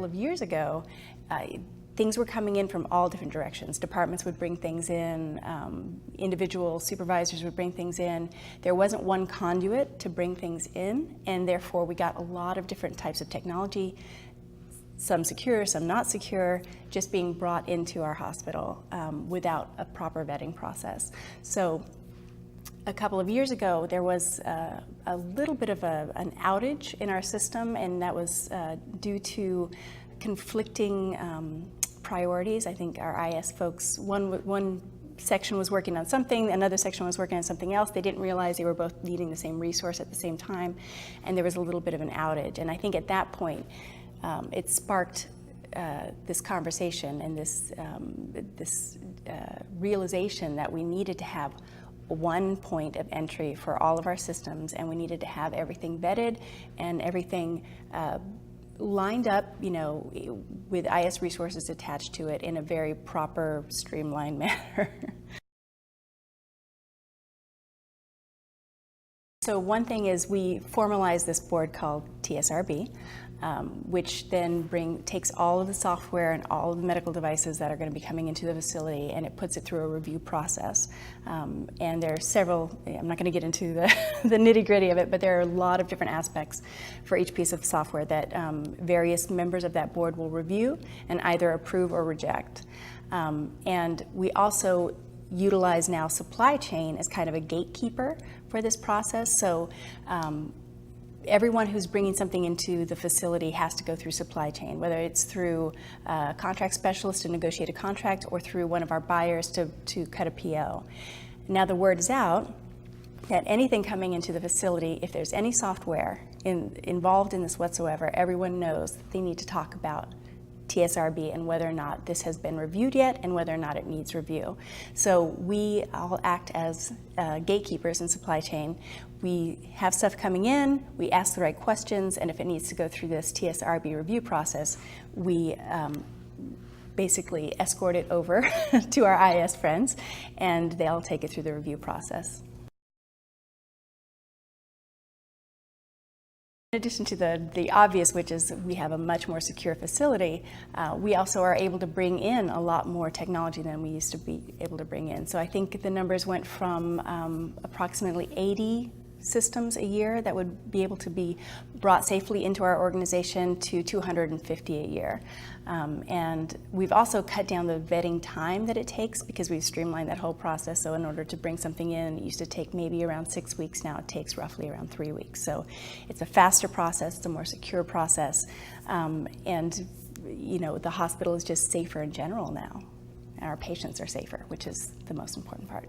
couple of years ago, things were coming in from all different directions. Departments would bring things in, individual supervisors would bring things in. There wasn't one conduit to bring things in, and therefore we got a lot of different types of technology, some secure, some not secure, just being brought into our hospital without a proper vetting process. So a couple of years ago, there was a little bit of an outage in our system, and that was due to conflicting priorities. I think our IS folks, one section was working on something, another section was working on something else. They didn't realize they were both needing the same resource at the same time, and there was a little bit of an outage. And I think at that point, it sparked this conversation and this realization that we needed to have one point of entry for all of our systems, and we needed to have everything vetted and everything lined up, with IS resources attached to it in a very proper, streamlined manner. So one thing is we formalized this board called TSRB, which then takes all of the software and all of the medical devices that are going to be coming into the facility, and it puts it through a review process. And there are several, I'm not going to get into the nitty-gritty of it, but there are a lot of different aspects for each piece of software that various members of that board will review and either approve or reject. And we also utilize now supply chain as kind of a gatekeeper for this process. So everyone who's bringing something into the facility has to go through supply chain, whether it's through a contract specialist to negotiate a contract or through one of our buyers to cut a PO. Now the word is out that anything coming into the facility, if there's any software involved in this whatsoever, everyone knows that they need to talk about TSRB and whether or not this has been reviewed yet and whether or not it needs review. So we all act as gatekeepers in supply chain. We have stuff coming in, we ask the right questions, and if it needs to go through this TSRB review process, we basically escort it over to our IS friends, and they'll take it through the review process. In addition to the obvious, which is we have a much more secure facility, we also are able to bring in a lot more technology than we used to be able to bring in. So I think the numbers went from approximately 80 systems a year that would be able to be brought safely into our organization to 250 a year. And we've also cut down the vetting time that it takes because we've streamlined that whole process. So in order to bring something in, it used to take maybe around 6 weeks. Now it takes roughly around 3 weeks. So it's a faster process, it's a more secure process. And the hospital is just safer in general now. And our patients are safer, which is the most important part.